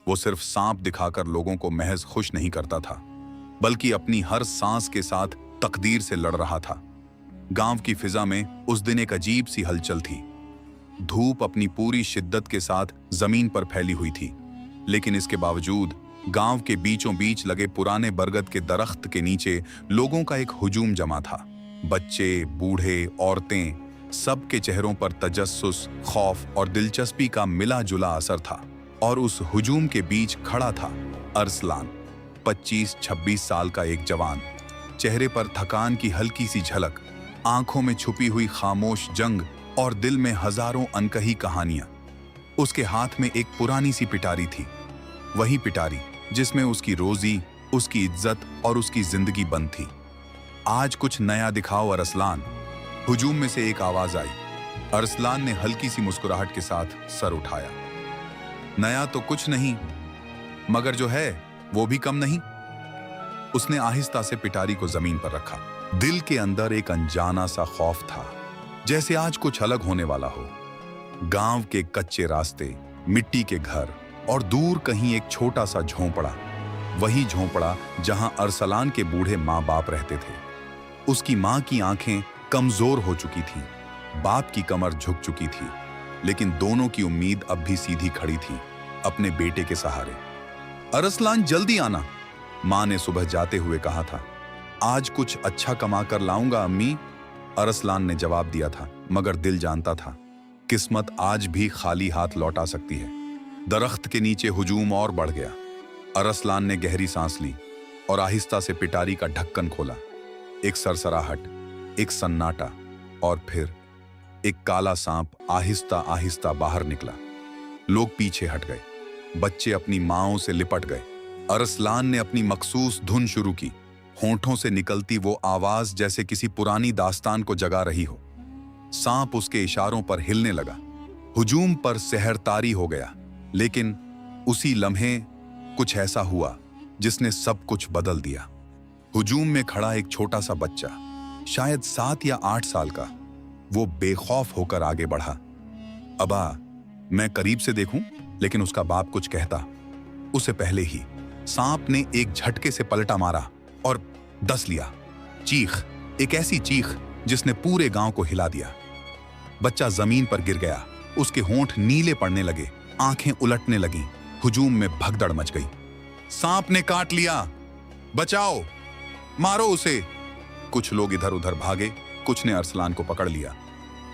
वो सिर्फ सांप दिखाकर लोगों को महज खुश नहीं करता था, बल्कि अपनी हर सांस के साथ तकदीर से लड़ रहा था। गांव की फिजा में उस दिन एक अजीब सी हलचल थी। धूप अपनी पूरी शिद्दत के साथ जमीन पर फैली हुई थी, लेकिन इसके बावजूद गांव के बीचों बीच लगे पुराने बरगद के दरख्त के नीचे लोगों का एक हुजूम जमा था। बच्चे, बूढ़े, औरतें, सबके चेहरों पर तजस्सुस, खौफ और दिलचस्पी का मिला जुला असर था। और उस हुजूम के बीच खड़ा था अरसलान, 25-26 साल का एक जवान, चेहरे पर थकान की हल्की सी झलक, आंखों में छुपी हुई खामोश जंग और दिल में हजारों अनकही कहानियां। उसके हाथ में एक पुरानी सी पिटारी थी, वही पिटारी जिसमें उसकी रोजी, उसकी इज्जत और उसकी जिंदगी बंद थी। आज कुछ नया दिखाओ अरसलान, हुजूम में से एक आवाज आई। अरसलान ने हल्की सी मुस्कुराहट के साथ सर उठाया। नया तो कुछ नहीं, मगर जो है वो भी कम नहीं। उसने आहिस्ता से पिटारी को जमीन पर रखा। दिल के अंदर एक अनजाना सा खौफ था, जैसे आज कुछ अलग होने वाला हो। गांव के कच्चे रास्ते, मिट्टी के घर और दूर कहीं एक छोटा सा झोंपड़ा, वही झोंपड़ा जहां अरसलान के बूढ़े माँ बाप रहते थे। उसकी माँ की आंखें कमजोर हो चुकी थीं, बाप की कमर झुक चुकी थी, लेकिन दोनों की उम्मीद अब भी सीधी खड़ी थी, अपने बेटे के सहारे। अरसलान, जल्दी आना, माँ ने सुबह जाते हुए कहा था। आज कुछ अच्छा कमा कर लाऊंगा अम्मी, अरसलान ने जवाब दिया था, मगर दिल जानता था किस्मत आज भी खाली हाथ लौटा सकती है। दरख्त के नीचे हुजूम और बढ़ गया। अरसलान ने गहरी सांस ली और आहिस्ता से पिटारी का ढक्कन खोला। एक सरसराहट, एक सन्नाटा और फिर एक काला सांप आहिस्ता आहिस्ता बाहर निकला। लोग पीछे हट गए, बच्चे अपनी माँओं से लिपट गए। अरसलान ने अपनी मखसूस धुन शुरू की, होंठों से निकलती वो आवाज जैसे किसी पुरानी दास्तान को जगा रही हो। सांप उसके इशारों पर हिलने लगा, हुजूम पर सहरतारी हो गया। लेकिन उसी लम्हे कुछ ऐसा हुआ जिसने सब कुछ बदल दिया। हुजूम में खड़ा एक छोटा सा बच्चा, शायद 7 या 8 साल का, वो बेखौफ होकर आगे बढ़ा। अबा, मैं करीब से देखूं, लेकिन उसका बाप कुछ कहता उसे पहले ही सांप ने एक झटके से पलटा मारा और डस लिया। चीख, एक ऐसी चीख जिसने पूरे गांव को हिला दिया। बच्चा जमीन पर गिर गया, उसके होंठ नीले पड़ने लगे, आंखें उलटने लगीं। हुजूम में भगदड़ मच गई। सांप ने काट लिया, बचाओ, मारो उसे। कुछ लोग इधर उधर भागे, कुछ ने अरसलान को पकड़ लिया।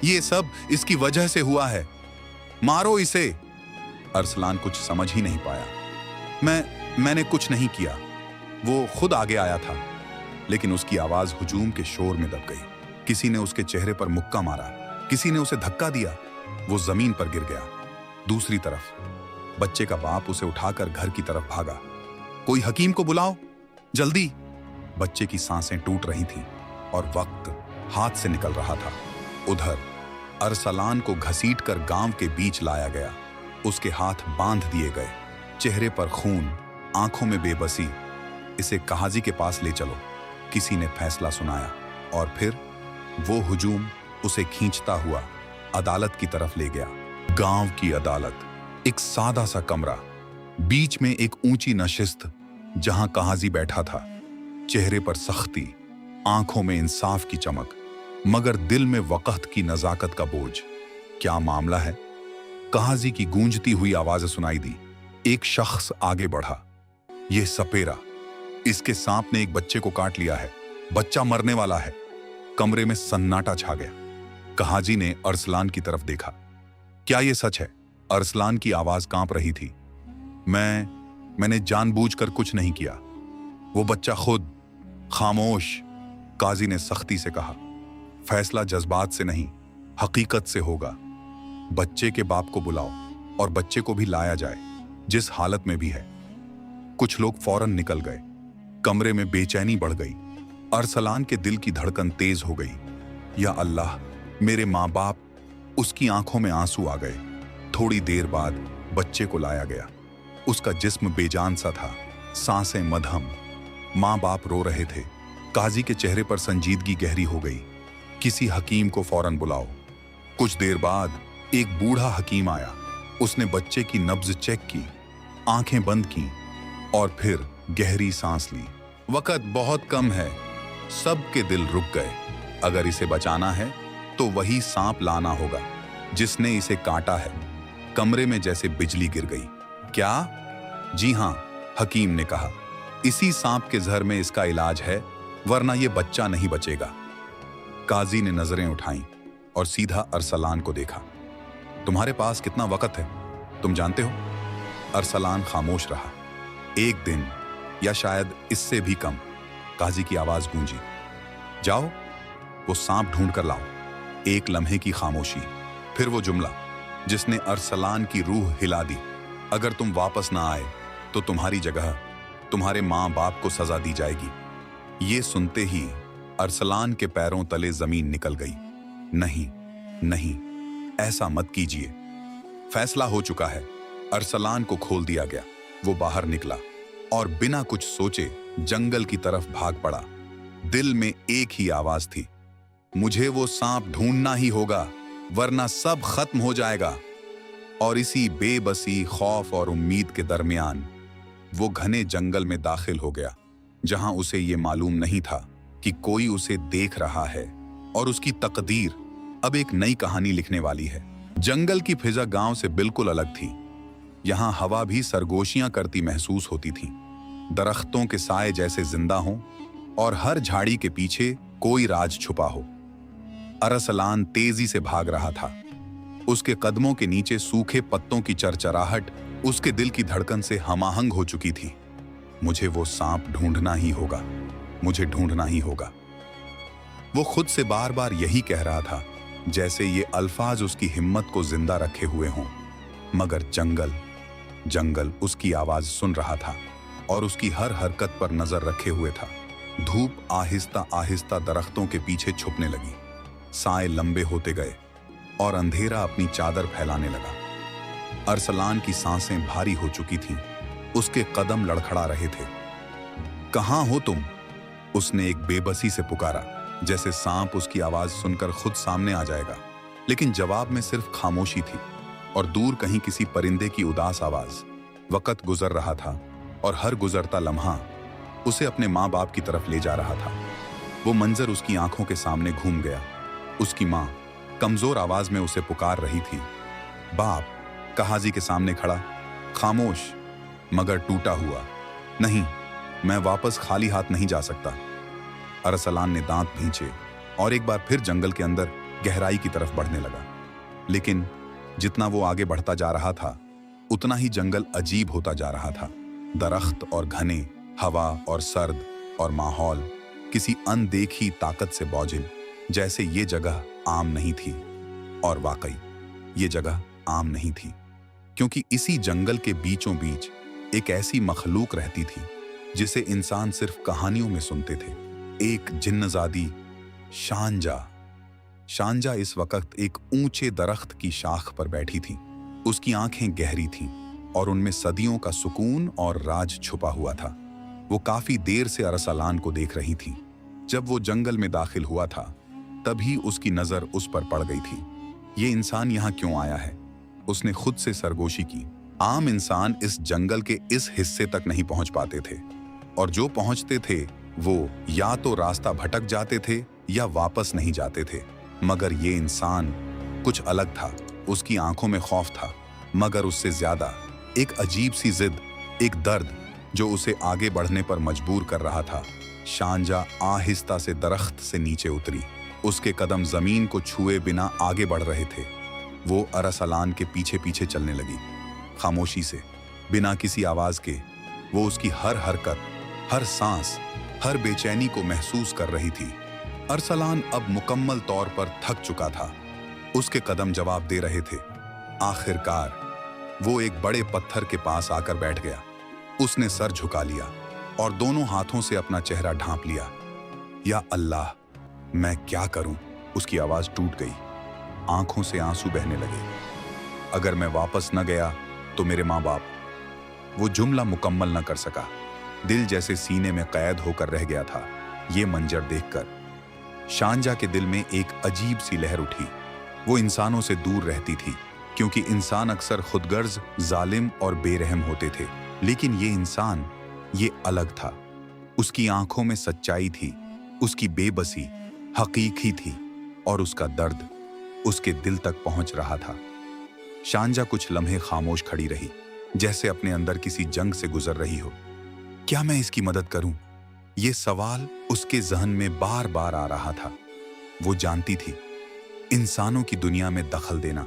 ये सब इसकी वजह से हुआ है, मारो इसे। अरसलान कुछ समझ ही नहीं पाया। मैंने कुछ नहीं किया, वो खुद आगे आया था। लेकिन उसकी आवाज हुजूम के शोर में दब गई। किसी ने उसके चेहरे पर मुक्का मारा, किसी ने उसे धक्का दिया, वो जमीन पर गिर गया। दूसरी तरफ बच्चे का बाप उसे उठाकर घर की तरफ भागा। कोई हकीम को बुलाओ, जल्दी। बच्चे की सांसें टूट रही थीं और वक्त हाथ से निकल रहा था। उधर अरसलान को घसीटकर गांव के बीच लाया गया। उसके हाथ बांध दिए गए, चेहरे पर खून, आंखों में बेबसी। इसे कहाजी के पास ले चलो, किसी ने फैसला सुनाया। और फिर वो हुजूम उसे खींचता हुआ अदालत की तरफ ले गया। गांव की अदालत, एक सादा सा कमरा, बीच में एक ऊंची नशिस्त जहां कहाजी बैठा था। चेहरे पर सख्ती, आंखों में इंसाफ की चमक, मगर दिल में वक़्त की नजाकत का बोझ। क्या मामला है? कहाजी की गूंजती हुई आवाज सुनाई दी। एक शख्स आगे बढ़ा। यह सपेरा, इसके सांप ने एक बच्चे को काट लिया है, बच्चा मरने वाला है। कमरे में सन्नाटा छा गया। कहाजी ने अरसलान की तरफ देखा। क्या यह सच है? अरसलान की आवाज कांप रही थी। मैंने जानबूझकर कुछ नहीं किया, वो बच्चा खुद। खामोश, काजी ने सख्ती से कहा। फैसला जज्बात से नहीं, हकीकत से होगा। बच्चे के बाप को बुलाओ और बच्चे को भी लाया जाए, जिस हालत में भी है। कुछ लोग फौरन निकल गए। कमरे में बेचैनी बढ़ गई। अरसलान के दिल की धड़कन तेज हो गई। या अल्लाह, मेरे माँ बाप। उसकी आंखों में आंसू आ गए। थोड़ी देर बाद बच्चे को लाया गया। उसका जिस्म बेजान सा था, सांसें मध्यम। माँ बाप रो रहे थे। काजी के चेहरे पर संजीदगी गहरी हो गई। किसी हकीम को फौरन बुलाओ। कुछ देर बाद एक बूढ़ा हकीम आया। उसने बच्चे की नब्ज चेक की। आंखें बंद की और फिर गहरी सांस ली। वक्त बहुत कम है। सबके दिल रुक गए। अगर इसे बचाना है तो वही सांप लाना होगा जिसने इसे काटा है। कमरे में जैसे बिजली गिर गई। क्या? जी हां, हकीम ने कहा, इसी सांप के जहर में इसका इलाज है, वरना यह बच्चा नहीं बचेगा। काजी ने नजरें उठाईं और सीधा अरसलान को देखा। तुम्हारे पास कितना वक्त है, तुम जानते हो? अरसलान खामोश रहा। एक दिन या शायद इससे भी कम। काजी की आवाज गूंजी, जाओ वो सांप ढूंढ कर लाओ। एक लम्हे की खामोशी, फिर वो जुमला जिसने अरसलान की रूह हिला दी, अगर तुम वापस ना आए तो तुम्हारी जगह तुम्हारे माँ बाप को सजा दी जाएगी। ये सुनते ही अरसलान के पैरों तले जमीन निकल गई। नहीं नहीं, ऐसा मत कीजिए। फैसला हो चुका है। अरसलान को खोल दिया गया। वो बाहर निकला और बिना कुछ सोचे जंगल की तरफ भाग पड़ा। दिल में एक ही आवाज थी, मुझे वो सांप ढूंढना ही होगा, वरना सब खत्म हो जाएगा। और इसी बेबसी, खौफ और उम्मीद के दरमियान वो घने जंगल में दाखिल हो गया, जहां उसे ये मालूम नहीं था कि कोई उसे देख रहा है और उसकी तकदीर अब एक नई कहानी लिखने वाली है। जंगल की फिजा गांव से बिल्कुल अलग थी। यहां हवा भी सरगोशियां करती महसूस होती थी। दरख्तों के साए जैसे जिंदा हों और हर झाड़ी के पीछे कोई राज छुपा हो। अरसलान तेजी से भाग रहा था। उसके कदमों के नीचे सूखे पत्तों की चरचराहट उसके दिल की धड़कन से हमाहंग हो चुकी थी। मुझे वो सांप ढूंढना ही होगा, मुझे ढूंढना ही होगा। वो खुद से बार बार यही कह रहा था, जैसे ये अल्फाज उसकी हिम्मत को जिंदा रखे हुए हों। मगर जंगल जंगल उसकी आवाज सुन रहा था और उसकी हर हरकत पर नजर रखे हुए था। धूप आहिस्ता आहिस्ता दरख्तों के पीछे छुपने लगी। साए लंबे होते गए और अंधेरा अपनी चादर फैलाने लगा। अरसलान की सांसें भारी हो चुकी थीं। उसके कदम लड़खड़ा रहे थे। कहां हो तुम? उसने एक बेबसी से पुकारा, जैसे सांप उसकी आवाज सुनकर खुद सामने आ जाएगा। लेकिन जवाब में सिर्फ खामोशी थी और दूर कहीं किसी परिंदे की उदास आवाज। वक्त गुजर रहा था और हर गुजरता लम्हा उसे अपने माँ बाप की तरफ ले जा रहा था। वो मंजर उसकी आंखों के सामने घूम गया। उसकी माँ कमजोर आवाज में उसे पुकार रही थी। बाप कहाजी के सामने खड़ा, खामोश मगर टूटा हुआ। नहीं, मैं वापस खाली हाथ नहीं जा सकता। अरसलान ने दांत भींचे और एक बार फिर जंगल के अंदर गहराई की तरफ बढ़ने लगा। लेकिन जितना वो आगे बढ़ता जा रहा था, उतना ही जंगल अजीब होता जा रहा था। दरख्त और घने, हवा और सर्द, और माहौल किसी अनदेखी ताकत से बोझिल, जैसे ये जगह आम नहीं थी। और वाकई ये जगह आम नहीं थी, क्योंकि इसी जंगल के बीचों बीच एक ऐसी मखलूक रहती थी जिसे इंसान सिर्फ कहानियों में सुनते थे। एक जिन्नजादी शांजा। शांजा इस वक्त एक ऊंचे दरख्त की शाख पर बैठी थी। उसकी आंखें गहरी थीं और उनमें सदियों का सुकून और राज छुपा हुआ था। वो काफी देर से अरसलान को देख रही थी। जब वो जंगल में दाखिल हुआ था, तभी उसकी नजर उस पर पड़ गई थी। ये इंसान यहाँ क्यों आया है? उसने खुद से सरगोशी की। आम इंसान इस जंगल के इस हिस्से तक नहीं पहुंच पाते थे, और जो पहुंचते थे वो या तो रास्ता भटक जाते थे या वापस नहीं जाते थे। मगर ये इंसान कुछ अलग था। उसकी आंखों में खौफ था, मगर उससे ज्यादा एक अजीब सी जिद, एक दर्द जो उसे आगे बढ़ने पर मजबूर कर रहा था। शांजा आहिस्ता से दरख्त से नीचे उतरी। उसके कदम जमीन को छुए बिना आगे बढ़ रहे थे। वो अरसलान के पीछे पीछे चलने लगी, खामोशी से, बिना किसी आवाज के। वो उसकी हर हरकत, हर सांस, हर बेचैनी को महसूस कर रही थी। अरसलान अब मुकम्मल तौर पर थक चुका था। उसके कदम जवाब दे रहे थे। आखिरकार वो एक बड़े पत्थर के पास आकर बैठ गया। उसने सर झुका लिया और दोनों हाथों से अपना चेहरा ढांप लिया। या अल्लाह, मैं क्या करूं? उसकी आवाज टूट गई। आंखों से आंसू बहने लगे। अगर मैं वापस न गया तो मेरे माँ बाप। वो जुमला मुकम्मल न कर सका। दिल जैसे सीने में कैद होकर रह गया था। ये मंजर देखकर शांजा के दिल में एक अजीब सी लहर उठी। वो इंसानों से दूर रहती थी, क्योंकि इंसान अक्सर खुदगर्ज, जालिम और बेरहम होते थे, लेकिन ये इंसान, ये अलग था। उसकी आंखों में सच्चाई थी, उसकी बेबसी हकीकी थी और उसका दर्द उसके दिल तक पहुंच रहा था। शांजा कुछ लम्हे खामोश खड़ी रही, जैसे अपने अंदर किसी जंग से गुजर रही हो। क्या मैं इसकी मदद करूं? ये सवाल उसके जहन में बार बार आ रहा था। वो जानती थी, इंसानों की दुनिया में दखल देना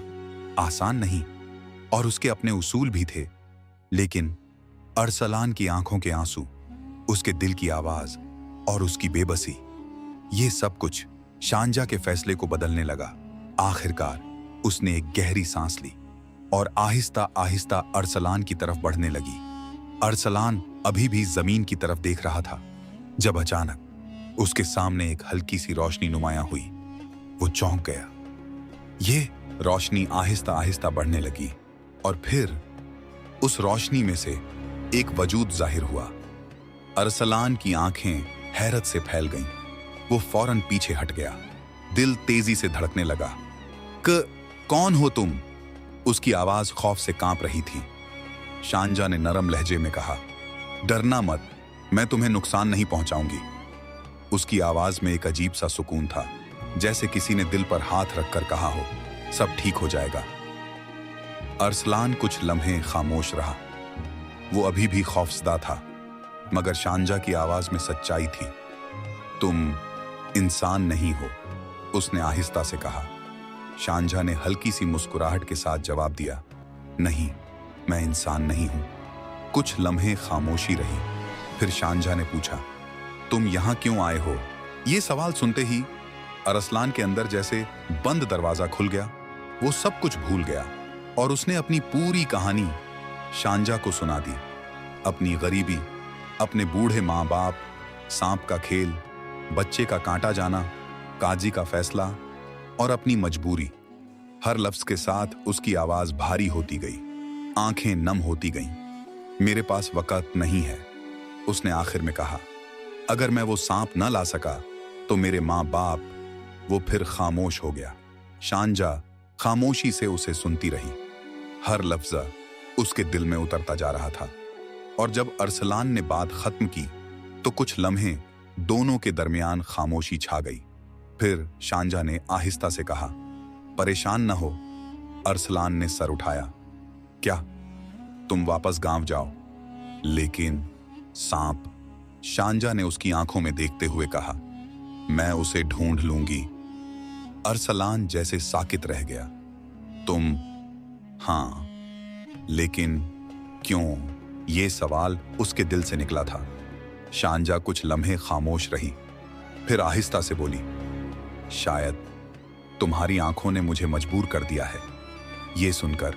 आसान नहीं और उसके अपने उसूल भी थे। लेकिन अरसलान की आंखों के आंसू, उसके दिल की आवाज और उसकी बेबसी, ये सब कुछ शांजा के फैसले को बदलने लगा। आखिरकार उसने एक गहरी सांस ली और आहिस्ता आहिस्ता अरसलान की तरफ बढ़ने लगी। अरसलान अभी भी जमीन की तरफ देख रहा था, जब अचानक उसके सामने एक हल्की सी रोशनी नुमायां हुई। वो चौंक गया। ये रोशनी आहिस्ता आहिस्ता बढ़ने लगी और फिर उस रोशनी में से एक वजूद जाहिर हुआ। अरसलान की आंखें हैरत से फैल गईं। वो फौरन पीछे हट गया, दिल तेजी से धड़कने लगा। कौन हो तुम? उसकी आवाज खौफ से कांप रही थी। शांजा ने नरम लहजे में कहा, डरना मत, मैं तुम्हें नुकसान नहीं पहुंचाऊंगी। उसकी आवाज में एक अजीब सा सुकून था, जैसे किसी ने दिल पर हाथ रखकर कहा हो, सब ठीक हो जाएगा। अरसलान कुछ लम्हे खामोश रहा। वो अभी भी खौफजदा था, मगर शांजा की आवाज में सच्चाई थी। तुम इंसान नहीं हो, उसने आहिस्ता से कहा। शांजा ने हल्की सी मुस्कुराहट के साथ जवाब दिया, नहीं, मैं इंसान नहीं हूं। कुछ लम्हे खामोशी रही। फिर शांजा ने पूछा, तुम यहां क्यों आए हो? ये सवाल सुनते ही अरसलान के अंदर जैसे बंद दरवाजा खुल गया। वो सब कुछ भूल गया और उसने अपनी पूरी कहानी शांजा को सुना दी। अपनी गरीबी, अपने बूढ़े माँ बाप, सांप का खेल, बच्चे का कांटा जाना, काजी का फैसला और अपनी मजबूरी। हर लफ्ज के साथ उसकी आवाज भारी होती गई, आंखें नम होती गईं। मेरे पास वक्त नहीं है, उसने आखिर में कहा। अगर मैं वो सांप न ला सका तो मेरे माँ बाप। वो फिर खामोश हो गया। शांजा खामोशी से उसे सुनती रही। हर लफ्ज उसके दिल में उतरता जा रहा था। और जब अरसलान ने बात खत्म की तो कुछ लम्हे दोनों के दरमियान खामोशी छा गई। फिर शांजा ने आहिस्ता से कहा, परेशान न हो। अरसलान ने सर उठाया, क्या? तुम वापस गांव जाओ। लेकिन सांप, शांजा ने उसकी आंखों में देखते हुए कहा, मैं उसे ढूंढ लूंगी। अरसलान जैसे साकित रह गया। तुम? हां, लेकिन क्यों? ये सवाल उसके दिल से निकला था। शांजा कुछ लम्हे खामोश रही, फिर आहिस्ता से बोली, शायद तुम्हारी आंखों ने मुझे मजबूर कर दिया है। ये सुनकर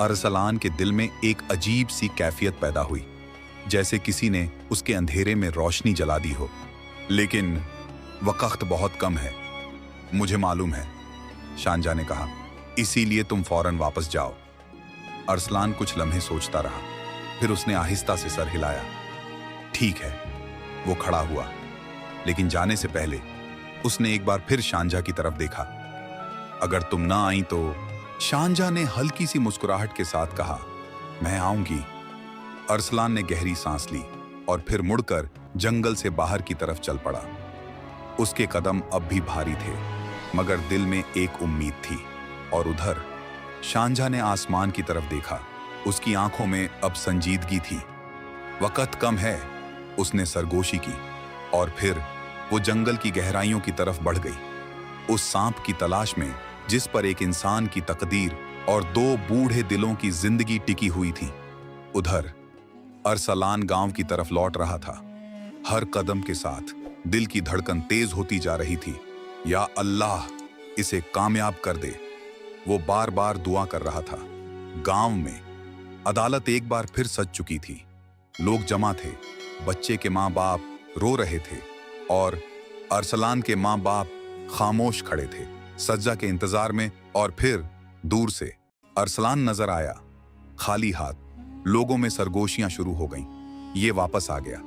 अरसलान के दिल में एक अजीब सी कैफियत पैदा हुई, जैसे किसी ने उसके अंधेरे में रोशनी जला दी हो। लेकिन वक्त बहुत कम है, मुझे मालूम है, शांजा ने कहा, इसीलिए तुम फौरन वापस जाओ। अरसलान कुछ लम्हे सोचता रहा, फिर उसने आहिस्ता से सर हिलाया। ठीक है। वो खड़ा हुआ, लेकिन जाने से पहले उसने एक बार फिर शांजा की तरफ देखा। अगर तुम ना आई तो? शांजा ने हल्की सी मुस्कुराहट के साथ कहा, मैं आऊंगी। अरसलान ने गहरी सांस ली और फिर मुड़कर जंगल से बाहर की तरफ चल पड़ा। उसके कदम अब भी भारी थे, मगर दिल में एक उम्मीद थी। और उधर शांजा ने आसमान की तरफ देखा। उसकी आंखों में अब संजीदगी थी। वक्त कम है, उसने सरगोशी की और फिर वो जंगल की गहराइयों की तरफ बढ़ गई, उस सांप की तलाश में जिस पर एक इंसान की तकदीर और दो बूढ़े दिलों की जिंदगी टिकी हुई थी। उधर अरसलान गांव की तरफ लौट रहा था। हर कदम के साथ दिल की धड़कन तेज होती जा रही थी। या अल्लाह, इसे कामयाब कर दे, वो बार बार दुआ कर रहा था। गांव में अदालत एक बार फिर सज चुकी थी। लोग जमा थे, बच्चे के माँ बाप रो रहे थे और अरसलान के माँ बाप खामोश खड़े थे, सज्जा के इंतजार में। और फिर दूर से अरसलान नजर आया, खाली हाथ। लोगों में सरगोशियां शुरू हो गईं। ये वापस आ गया,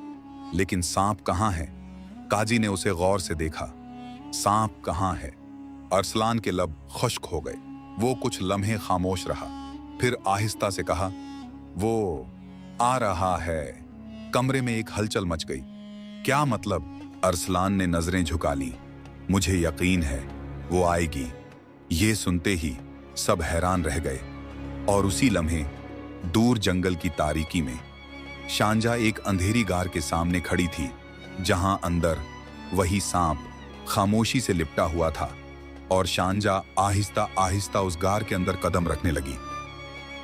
लेकिन सांप कहाँ है? काजी ने उसे गौर से देखा। सांप कहाँ है? अरसलान के लब खुश्क हो गए। वो कुछ लम्हे खामोश रहा, फिर आहिस्ता से कहा, वो आ रहा है। कमरे में एक हलचल मच गई। क्या मतलब? अरसलान ने नजरें झुका ली। मुझे यकीन है वो आएगी। ये सुनते ही सब हैरान रह गए और उसी लम्हे दूर जंगल की तारीकी में शांजा एक अंधेरी गार के सामने खड़ी थी, जहां अंदर वही सांप खामोशी से लिपटा हुआ था। और शांजा आहिस्ता आहिस्ता उस गार के अंदर कदम रखने लगी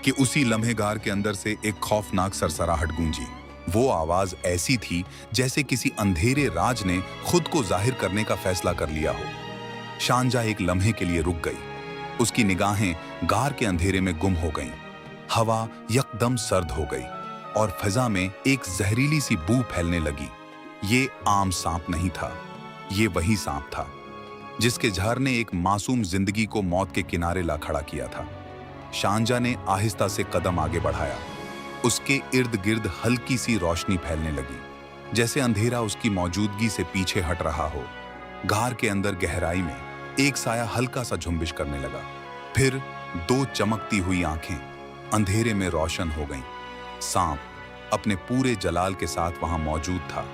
कि उसी लम्हे गार के अंदर से एक खौफनाक सरसराहट गूंजी। वो आवाज ऐसी थी जैसे किसी अंधेरे राज ने खुद को जाहिर करने का फैसला कर लिया हो। शांजा एक लम्हे के लिए रुक गई। उसकी निगाहें गार के अंधेरे में गुम हो गईं। हवा यकदम सर्द हो गई और फिजा में एक जहरीली सी बू फैलने लगी। ये आम सांप नहीं था, ये वही सांप था जिसके झर ने एक मासूम जिंदगी को मौत के किनारे ला खड़ा किया था। शांजा ने आहिस्ता से कदम आगे बढ़ाया। उसके इर्द गिर्द हल्की सी रोशनी फैलने लगी, जैसे अंधेरा उसकी मौजूदगी से पीछे हट रहा हो। गार के अंदर गहराई में एक साया हल्का सा झुंबिश करने लगा। फिर दो चमकती हुई आंखें अंधेरे में रोशन हो गईं। सांप अपने पूरे जलाल के साथ वहां मौजूद था।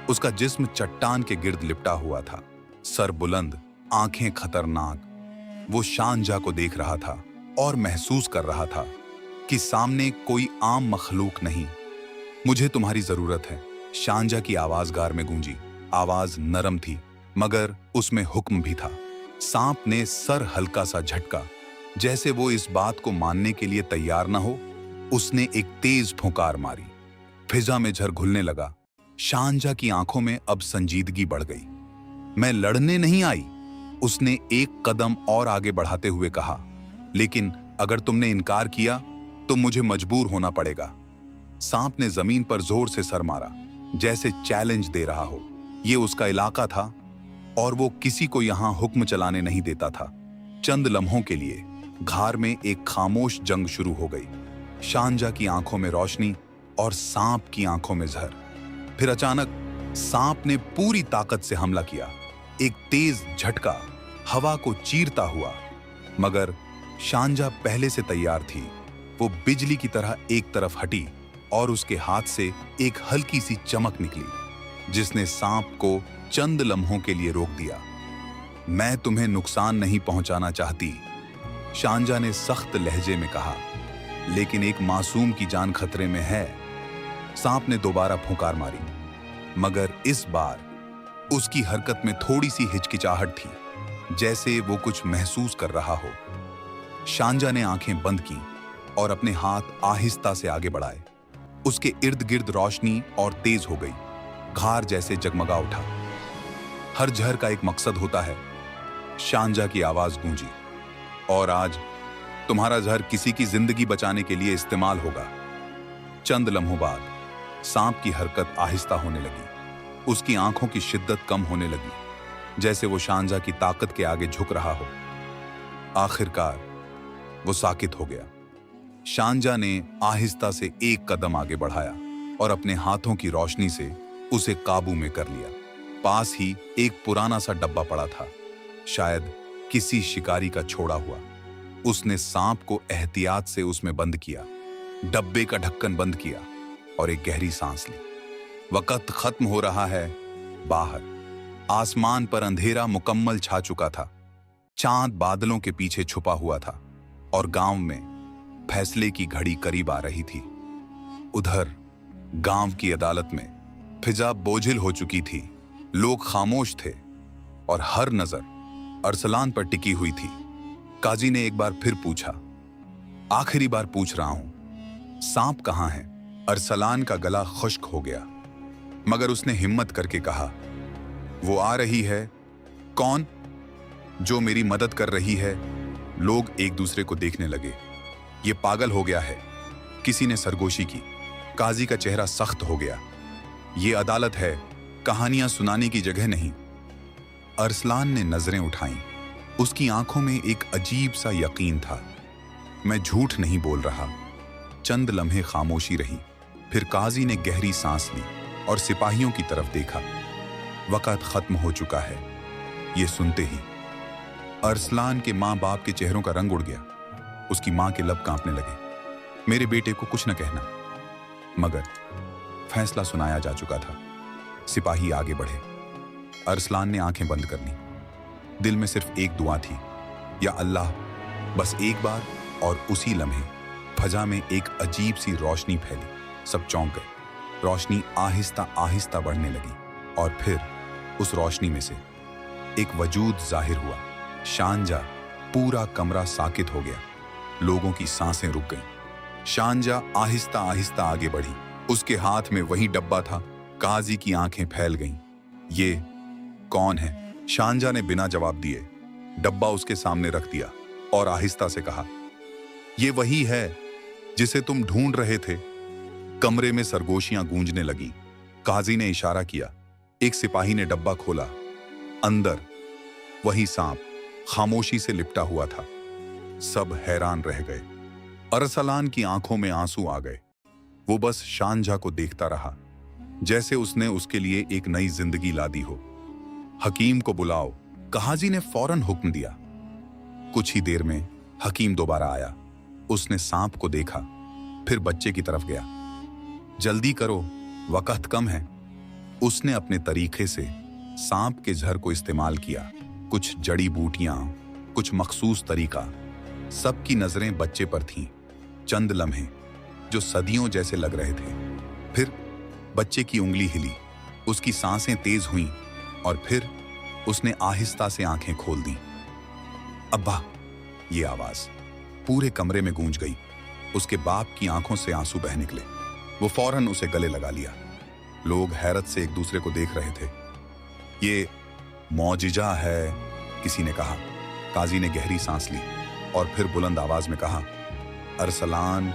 उसका जिस्म चट्टान के गिर्द लिपटा हुआ था, सर बुलंद, आंखें खतरनाक। वो शांजा को देख रहा था और महसूस कर रहा था कि सामने कोई आम मखलूक नहीं। मुझे तुम्हारी जरूरत है, शांजा की आवाज गार में गूंजी। आवाज नरम थी मगर उसमें हुक्म भी था। सांप ने सर हल्का सा झटका, जैसे वो इस बात को मानने के लिए तैयार ना हो। उसने एक तेज फुंकार मारी। फिजा में झर घुलने लगा। शांजा की आंखों में अब संजीदगी बढ़ गई। मैं लड़ने नहीं आई, उसने एक कदम और आगे बढ़ाते हुए कहा, लेकिन अगर तुमने इनकार किया तो मुझे मजबूर होना पड़ेगा। सांप ने जमीन पर जोर से सर मारा, जैसे चैलेंज दे रहा हो। ये उसका इलाका था और वो किसी को यहां हुक्म चलाने नहीं देता था। चंद लम्हों के लिए घार में एक खामोश जंग शुरू हो गई। शांजा की आंखों में रोशनी और सांप की आंखों में जहर। फिर अचानक सांप ने पूरी ताकत से हमला किया। एक तेज झटका हवा को चीरता हुआ, मगर शांजा पहले से तैयार थी। वो बिजली की तरह एक तरफ हटी और उसके हाथ से एक हल्की सी चमक निकली, जिसने सांप को चंद लम्हों के लिए रोक दिया। मैं तुम्हें नुकसान नहीं पहुंचाना चाहती, शांजा ने सख्त लहजे में कहा, लेकिन एक मासूम की जान खतरे में है। सांप ने दोबारा फुंकार मारी, मगर इस बार उसकी हरकत में थोड़ी सी हिचकिचाहट थी, जैसे वो कुछ महसूस कर रहा हो। शांजा ने आंखें बंद की और अपने हाथ आहिस्ता से आगे बढ़ाए। उसके इर्द गिर्द रोशनी और तेज हो गई। घार जैसे जगमगा उठा। हर जहर का एक मकसद होता है, शांजा की आवाज गूंजी, और आज तुम्हारा जहर किसी की जिंदगी बचाने के लिए इस्तेमाल होगा। चंद लम्हों बाद सांप की हरकत आहिस्ता होने लगी। उसकी आंखों की शिद्दत कम होने लगी, जैसे वो शांजा की ताकत के आगे झुक रहा हो। आखिरकार वो साकित हो गया। शांजा ने आहिस्ता से एक कदम आगे बढ़ाया और अपने हाथों की रोशनी से उसे काबू में कर लिया। पास ही एक पुराना सा डब्बा पड़ा था, शायद किसी शिकारी का छोड़ा हुआ। उसने सांप को एहतियात से उसमें बंद किया, डब्बे का ढक्कन बंद किया और एक गहरी सांस ली। वक्त खत्म हो रहा है। बाहर आसमान पर अंधेरा मुकम्मल छा चुका था। चांद बादलों के पीछे छुपा हुआ था और गांव में फैसले की घड़ी करीब आ रही थी। उधर गांव की अदालत में फिजा बोझिल हो चुकी थी। लोग खामोश थे और हर नजर अरसलान पर टिकी हुई थी। काजी ने एक बार फिर पूछा, आखिरी बार पूछ रहा हूं, सांप कहां है? अरसलान का गला खुश्क हो गया, मगर उसने हिम्मत करके कहा, वो आ रही है। कौन? जो मेरी मदद कर रही है। लोग एक दूसरे को देखने लगे। ये पागल हो गया है, किसी ने सरगोशी की। काजी का चेहरा सख्त हो गया। ये अदालत है, कहानियां सुनाने की जगह नहीं। अरसलान ने नजरें उठाईं। उसकी आंखों में एक अजीब सा यकीन था। मैं झूठ नहीं बोल रहा। चंद लम्हे खामोशी रही। फिर काजी ने गहरी सांस ली और सिपाहियों की तरफ देखा। वक्त खत्म हो चुका है। ये सुनते ही अरसलान के माँ बाप के चेहरों का रंग उड़ गया। उसकी माँ के लब कांपने लगे। मेरे बेटे को कुछ न कहना। मगर फैसला सुनाया जा चुका था। सिपाही आगे बढ़े। अरसलान ने आंखें बंद कर ली। दिल में सिर्फ एक दुआ थी, या अल्लाह, बस एक बार। और उसी लम्हे फजा में एक अजीब सी रोशनी फैली। सब चौंक गए। रोशनी आहिस्ता आहिस्ता बढ़ने लगी और फिर उस रोशनी में से एक वजूद जाहिर हुआ। शानजा। पूरा कमरा साकित हो गया। लोगों की सांसें रुक गईं। शानजा आहिस्ता आहिस्ता आगे बढ़ी। उसके हाथ में वही डब्बा था। काजी की आंखें फैल गईं। ये कौन है? शानजा ने बिना जवाब दिए डब्बा उसके सामने रख दिया और आहिस्ता से कहा, ये वही है जिसे तुम ढूंढ रहे थे। कमरे में सरगोशियां गूंजने लगी। काजी ने इशारा किया। एक सिपाही ने डब्बा खोला। अंदर वही सांप खामोशी से लिपटा हुआ था। सब हैरान रह गए। अरसलान की आंखों में आंसू आ गए। वो बस शानजा को देखता रहा, जैसे उसने उसके लिए एक नई जिंदगी ला दी हो। हकीम को बुलाओ, काजी ने फौरन हुक्म दिया। कुछ ही देर में हकीम दोबारा आया। उसने सांप को देखा, फिर बच्चे की तरफ गया। जल्दी करो, वक्त कम है। उसने अपने तरीके से सांप के जहर को इस्तेमाल किया। कुछ जड़ी बूटियां, कुछ मखसूस तरीका। सबकी नजरें बच्चे पर थीं। चंद लम्हे जो सदियों जैसे लग रहे थे। फिर बच्चे की उंगली हिली, उसकी सांसें तेज हुईं और फिर उसने आहिस्ता से आंखें खोल दी। अब्बा! ये आवाज पूरे कमरे में गूंज गई। उसके बाप की आंखों से आंसू बह निकले। वो फौरन उसे गले लगा लिया। लोग हैरत से एक दूसरे को देख रहे थे। ये मौजिजा है, किसी ने कहा। काजी ने गहरी सांस ली और फिर बुलंद आवाज में कहा, अरसलान,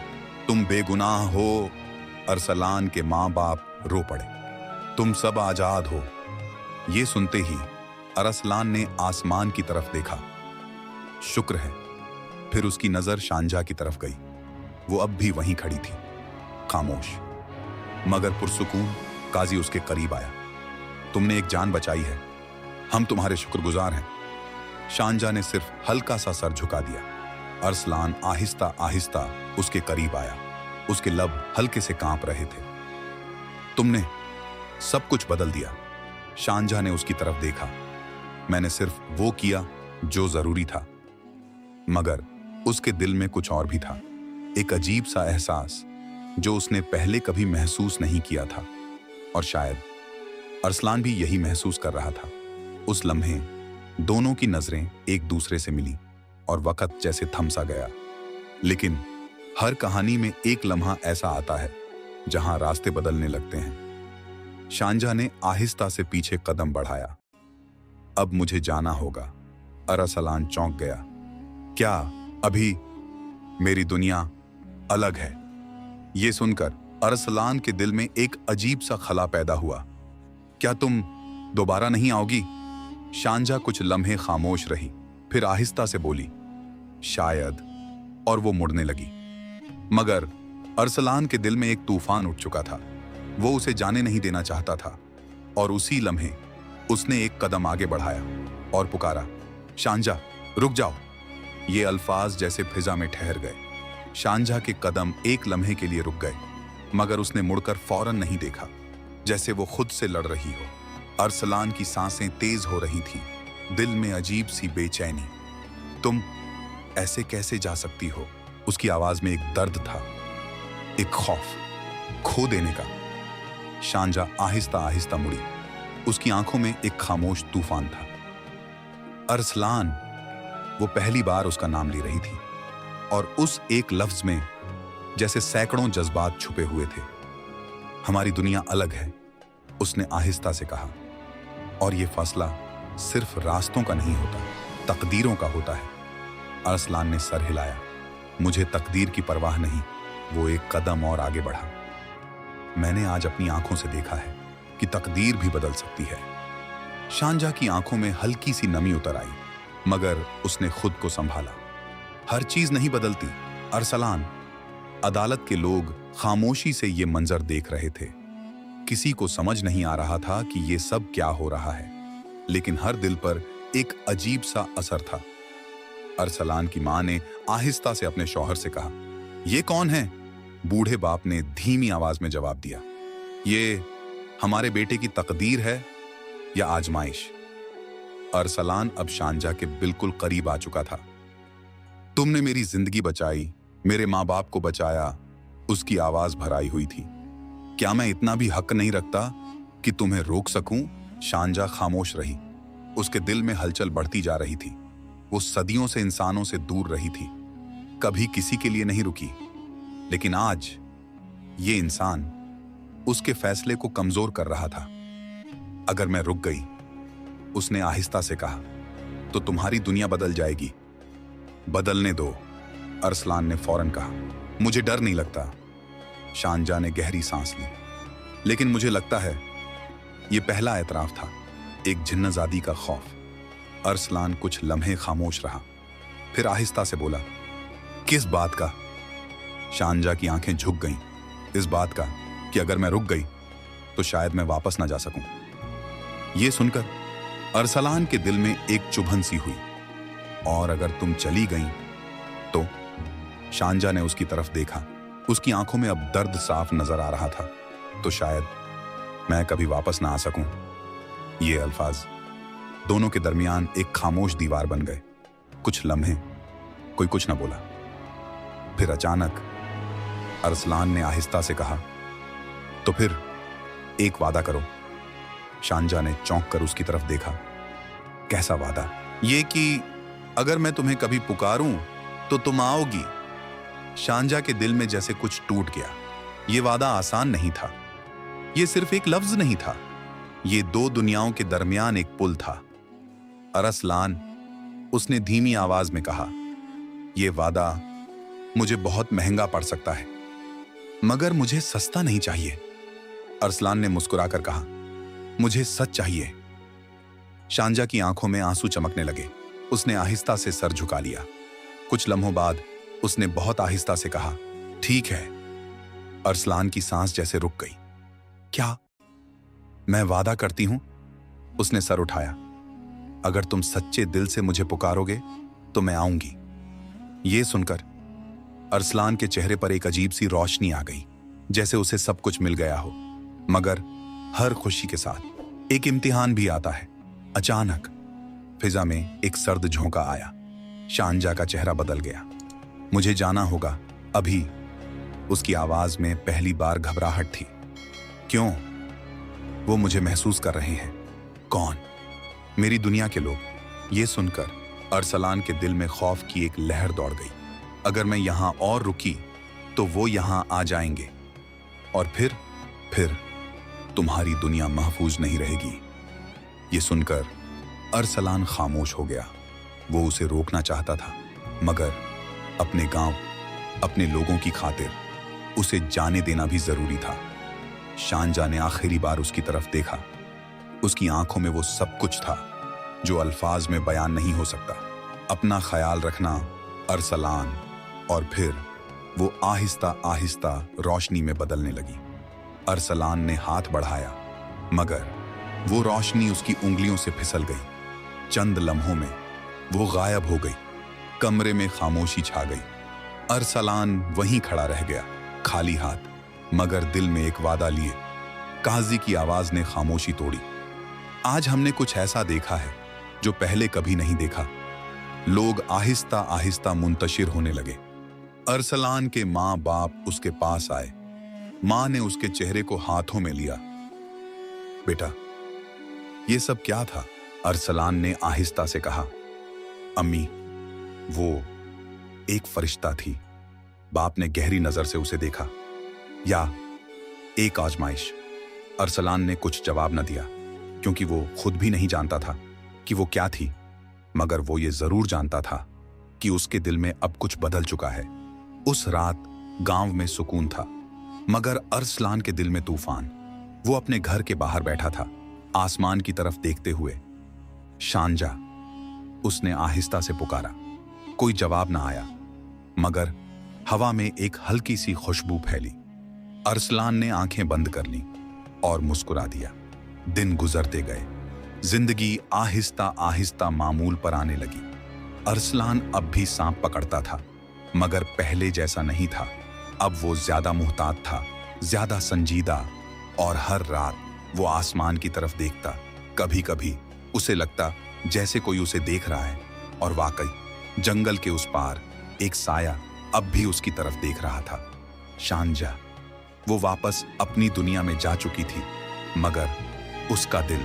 तुम बेगुनाह हो। अरसलान के माँ बाप रो पड़े। तुम सब आजाद हो। ये सुनते ही अरसलान ने आसमान की तरफ देखा। शुक्र है। फिर उसकी नजर शानजा की तरफ गई। वो अब भी वहीं खड़ी थी, खामोश मगर पुरसुकून। काजी उसके करीब आया। तुमने एक जान बचाई है, हम तुम्हारे शुक्रगुजार हैं। शानजा ने सिर्फ हल्का सा सर झुका दिया। अरसलान आहिस्ता आहिस्ता उसके करीब आया। उसके लब हल्के से कांप रहे थे। तुमने सब कुछ बदल दिया। शानजा ने उसकी तरफ देखा। मैंने सिर्फ वो किया जो जरूरी था। मगर उसके दिल में कुछ और भी था। एक अजीब सा एहसास जो उसने पहले कभी महसूस नहीं किया था। और शायद अरसलान भी यही महसूस कर रहा था। उस लम्हे दोनों की नजरें एक दूसरे से मिली और वक्त जैसे थम सा गया। लेकिन हर कहानी में एक लम्हा ऐसा आता है जहां रास्ते बदलने लगते हैं। शानजा ने आहिस्ता से पीछे कदम बढ़ाया। अब मुझे जाना होगा। अरसलान चौंक गया। क्या अभी? मेरी दुनिया अलग है। ये सुनकर अरसलान के दिल में एक अजीब सा खला पैदा हुआ। क्या तुम दोबारा नहीं आओगी? शानजा कुछ लम्हे खामोश रही, फिर आहिस्ता से बोली, शायद। और वो मुड़ने लगी। मगर अरसलान के दिल में एक तूफान उठ चुका था। वो उसे जाने नहीं देना चाहता था। और उसी लम्हे उसने एक कदम आगे बढ़ाया और पुकारा, शानजा, रुक जाओ। ये अल्फाज जैसे फिजा में ठहर गए। शानजा के कदम एक लम्हे के लिए रुक गए, मगर उसने मुड़कर फौरन नहीं देखा, जैसे वो खुद से लड़ रही हो। अरसलान की सांसें तेज हो रही थीं, दिल में अजीब सी बेचैनी। तुम ऐसे कैसे जा सकती हो? उसकी आवाज में एक दर्द था, एक खौफ, खो देने का। शानजा आहिस्ता आहिस्ता मुड़ी। उसकी आंखों में एक खामोश तूफान था। अरसलान, वो पहली बार उसका नाम ले रही थी, और उस एक लफ्ज में जैसे सैकड़ों जज्बात छुपे हुए थे। हमारी दुनिया अलग है, उसने आहिस्ता से कहा। और ये फैसला सिर्फ रास्तों का नहीं होता, तकदीरों का होता है। अरसलान ने सर हिलाया। मुझे तकदीर की परवाह नहीं। वो एक कदम और आगे बढ़ा। मैंने आज अपनी आंखों से देखा है कि तकदीर भी बदल सकती है। शानजा की आंखों में हल्की सी नमी उतर आई, मगर उसने खुद को संभाला। हर चीज नहीं बदलती अरसलान। अदालत के लोग खामोशी से ये मंजर देख रहे थे। किसी को समझ नहीं आ रहा था कि ये सब क्या हो रहा है, लेकिन हर दिल पर एक अजीब सा असर था। अरसलान की मां ने आहिस्ता से अपने शौहर से कहा, ये कौन है? बूढ़े बाप ने धीमी आवाज में जवाब दिया, ये हमारे बेटे की तकदीर है या आजमाइश। अरसलान अब शांजा के बिल्कुल करीब आ चुका था। तुमने मेरी जिंदगी बचाई, मेरे माँ बाप को बचाया, उसकी आवाज भराई हुई थी। क्या मैं इतना भी हक नहीं रखता कि तुम्हें रोक सकूं? शांजा खामोश रही। उसके दिल में हलचल बढ़ती जा रही थी। वो सदियों से इंसानों से दूर रही थी, कभी किसी के लिए नहीं रुकी, लेकिन आज ये इंसान उसके फैसले को कमजोर कर रहा था। अगर मैं रुक गई, उसने आहिस्ता से कहा, तो तुम्हारी दुनिया बदल जाएगी। बदलने दो, अरसलान ने फौरन कहा। मुझे डर नहीं लगता। शांजा ने गहरी सांस ली। लेकिन मुझे लगता है यह पहला एतराफ था, एक जिन्नजादी का खौफ। अरसलान कुछ लम्हे खामोश रहा, फिर आहिस्ता से बोला, किस बात का? शांजा की आंखें झुक गईं। इस बात का कि अगर मैं रुक गई तो शायद मैं वापस ना जा सकूं। यह सुनकर अरसलान के दिल में एक चुभन सी हुई। और अगर तुम चली गई तो? शांजा ने उसकी तरफ देखा। उसकी आंखों में अब दर्द साफ नजर आ रहा था। तो शायद मैं कभी वापस ना आ सकूं। ये अल्फाज दोनों के दरमियान एक खामोश दीवार बन गए। कुछ लम्हे कोई कुछ ना बोला। फिर अचानक अरसलान ने आहिस्ता से कहा, तो फिर एक वादा करो। शांजा ने चौंक कर उसकी तरफ देखा। कैसा वादा? ये कि अगर मैं तुम्हें कभी पुकारूं तो तुम आओगी। शांजा के दिल में जैसे कुछ टूट गया। ये वादा आसान नहीं था। ये सिर्फ एक लफ्ज नहीं था, ये दो दुनियाओं के दरमियान एक पुल था। अरसलान, उसने धीमी आवाज में कहा, यह वादा मुझे बहुत महंगा पड़ सकता है, मगर मुझे सस्ता नहीं चाहिए। अरसलान ने मुस्कुराकर कहा, मुझे सच चाहिए। शांजा की आंखों में आंसू चमकने लगे। उसने आहिस्ता से सर झुका लिया। कुछ लम्हों बाद उसने बहुत आहिस्ता से कहा, ठीक है। अरसलान की सांस जैसे रुक गई। क्या? मैं वादा करती हूं। उसने सर उठाया। अगर तुम सच्चे दिल से मुझे पुकारोगे तो मैं आऊंगी। यह सुनकर अरसलान के चेहरे पर एक अजीब सी रोशनी आ गई, जैसे उसे सब कुछ मिल गया हो। मगर हर खुशी के साथ एक इम्तिहान भी आता है। अचानक फिजा में एक सर्द झोंका आया। शांजा का चेहरा बदल गया। मुझे जाना होगा अभी। उसकी आवाज में पहली बार घबराहट थी। क्यों? वो मुझे महसूस कर रहे हैं। कौन? मेरी दुनिया के लोग। ये सुनकर अरसलान के दिल में खौफ की एक लहर दौड़ गई। अगर मैं यहां और रुकी तो वो यहां आ जाएंगे और फिर तुम्हारी दुनिया महफूज नहीं रहेगी। ये सुनकर अरसलान खामोश हो गया। वो उसे रोकना चाहता था, मगर अपने गांव, अपने लोगों की खातिर उसे जाने देना भी जरूरी था। शांजा ने आखिरी बार उसकी तरफ देखा। उसकी आंखों में वो सब कुछ था जो अल्फाज में बयान नहीं हो सकता। अपना ख्याल रखना, अरसलान। और फिर वो आहिस्ता आहिस्ता रोशनी में बदलने लगी। अरसलान ने हाथ बढ़ाया, मगर वो रोशनी उसकी उंगलियों से फिसल गई। चंद लम्हों में वो गायब हो गई। कमरे में खामोशी छा गई। अरसलान वहीं खड़ा रह गया, खाली हाथ, मगर दिल में एक वादा लिए। काजी की आवाज ने खामोशी तोड़ी। आज हमने कुछ ऐसा देखा है जो पहले कभी नहीं देखा। लोग आहिस्ता आहिस्ता मुंतशिर होने लगे। अरसलान के माँ बाप उसके पास आए। माँ ने उसके चेहरे को हाथों में लिया। बेटा, ये सब क्या था? अरसलान ने आहिस्ता से कहा। अम्मी, वो एक फरिश्ता थी। बाप ने गहरी नजर से उसे देखा। या एक आजमाइश? अरसलान ने कुछ जवाब न दिया, क्योंकि वो खुद भी नहीं जानता था कि वो क्या थी। मगर वो ये जरूर जानता था कि उसके दिल में अब कुछ बदल चुका है। उस रात गांव में सुकून था, मगर अरसलान के दिल में तूफान। वो अपने घर के बाहर बैठा था, आसमान की तरफ देखते हुए। शांजा, उसने आहिस्ता से पुकारा। कोई जवाब ना आया, मगर हवा में एक हल्की सी खुशबू फैली। अरसलान ने आंखें बंद कर लीं और मुस्कुरा दिया। दिन गुजरते गए। जिंदगी आहिस्ता आहिस्ता मामूल पर आने लगी। अरसलान अब भी सांप पकड़ता था, मगर पहले जैसा नहीं था। अब वो ज्यादा मुहतात था, ज्यादा संजीदा, और हर रात वो आसमान की तरफ देखता। कभी कभी उसे लगता जैसे कोई उसे देख रहा है, और वाकई जंगल के उस पार एक साया अब भी उसकी तरफ देख रहा था। शांजा, वो वापस अपनी दुनिया में जा चुकी थी, मगर उसका दिल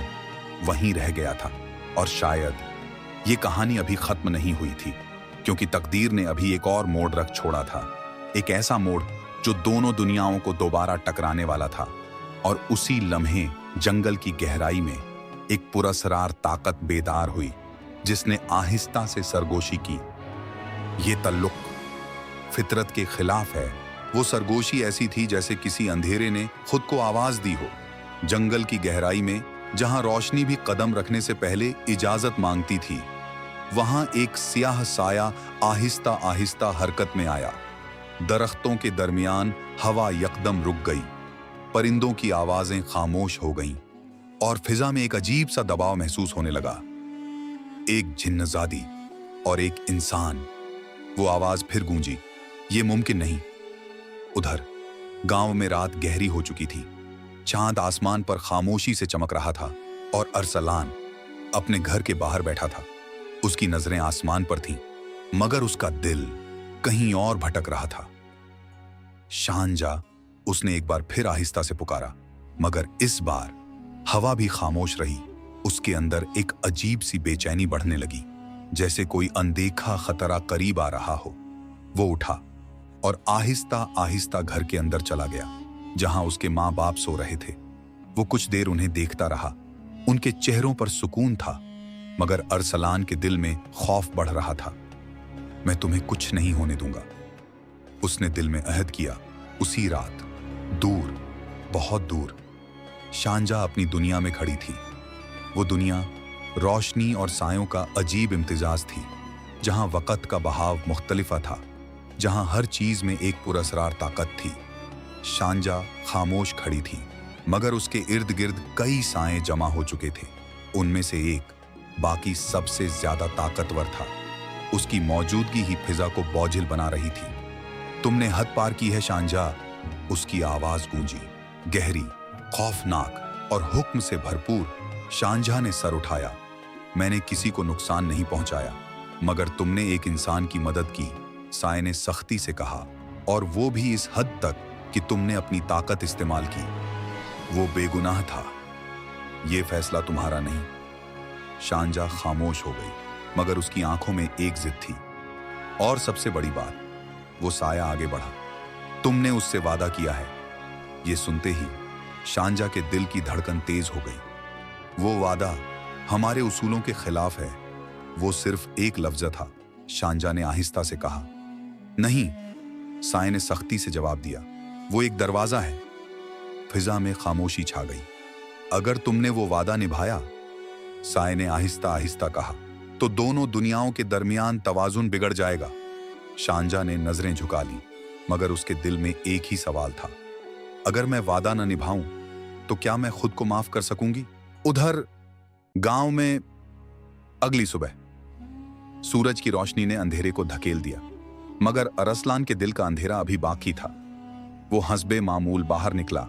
वहीं रह गया था। और शायद ये कहानी अभी खत्म नहीं हुई थी, क्योंकि तकदीर ने अभी एक और मोड़ रख छोड़ा था। एक ऐसा मोड़ जो दोनों दुनियाओं को दोबारा टकराने वाला था। और उसी लम्हे जंगल की गहराई में एक पुरस्रार ताकत बेदार हुई, जिसने आहिस्ता से सरगोशी की। ये तल्लुक फितरत के खिलाफ है। वो सरगोशी ऐसी थी जैसे किसी अंधेरे ने खुद को आवाज दी हो। जंगल की गहराई में, जहां रोशनी भी कदम रखने से पहले इजाजत मांगती थी, वहां एक स्याह साया आहिस्ता आहिस्ता हरकत में आया। दरख्तों के दरमियान हवा यकदम रुक गई, परिंदों की आवाजें खामोश हो गईं, और फिजा में एक अजीब सा दबाव महसूस होने लगा। एक जिन्नजादी और एक इंसान। वो आवाज फिर गूंजी, ये मुमकिन नहीं। उधर गांव में रात गहरी हो चुकी थी। चांद आसमान पर खामोशी से चमक रहा था, और अरसलान अपने घर के बाहर बैठा था। उसकी नजरें आसमान पर थीं, मगर उसका दिल कहीं और भटक रहा था। शांजा, उसने एक बार फिर आहिस्ता से पुकारा, मगर इस बार हवा भी खामोश रही। उसके अंदर एक अजीब सी बेचैनी बढ़ने लगी, जैसे कोई अनदेखा खतरा करीब आ रहा हो। वो उठा और आहिस्ता आहिस्ता घर के अंदर चला गया, जहां उसके माँ बाप सो रहे थे। वो कुछ देर उन्हें देखता रहा। उनके चेहरों पर सुकून था, मगर अरसलान के दिल में खौफ बढ़ रहा था। मैं तुम्हें कुछ नहीं होने दूंगा, उसने दिल में अहद किया। उसी रात दूर, बहुत दूर, शांजा अपनी दुनिया में खड़ी थी। वो दुनिया रोशनी और सायों का अजीब इम्तिजाज थी, जहां वक़्त का बहाव मुख्तलिफा था, जहां हर चीज में एक पुरअसरार ताकत थी। शांजा खामोश खड़ी थी, मगर उसके इर्द गिर्द कई साएं जमा हो चुके थे। उनमें से एक बाकी सबसे ज्यादा ताकतवर था। उसकी मौजूदगी ही फिजा को बोझिल बना रही थी। तुमने हद पार की है शांजा, उसकी आवाज गूंजी, गहरी, खौफनाक और हुक्म से भरपूर। शांजा ने सर उठाया। मैंने किसी को नुकसान नहीं पहुंचाया, मगर तुमने एक इंसान की मदद की, साए ने सख्ती से कहा, और वो भी इस हद तक कि तुमने अपनी ताकत इस्तेमाल की। वो बेगुनाह था, ये फैसला तुम्हारा नहीं। शांजा खामोश हो गई, मगर उसकी आंखों में एक जिद थी। और सबसे बड़ी बात, वो साया आगे बढ़ा, तुमने उससे वादा किया है। ये सुनते ही शांजा के दिल की धड़कन तेज हो गई। वो वादा हमारे उसूलों के खिलाफ है। वो सिर्फ एक लफ्ज था, शांजा ने आहिस्ता से कहा। नहीं, साए ने सख्ती से जवाब दिया, वो एक दरवाजा है। फिजा में खामोशी छा गई। अगर तुमने वो वादा निभाया, साए ने आहिस्ता आहिस्ता कहा, तो दोनों दुनियाओं के दरमियान तवाजुन बिगड़ जाएगा। शांजा ने नजरें झुका ली, मगर उसके दिल में एक ही सवाल था, अगर मैं वादा न निभाऊं तो क्या मैं खुद को माफ कर सकूंगी? उधर गांव में अगली सुबह सूरज की रोशनी ने अंधेरे को धकेल दिया, मगर अरसलान के दिल का अंधेरा अभी बाकी था। वो हस्बे मामूल बाहर निकला,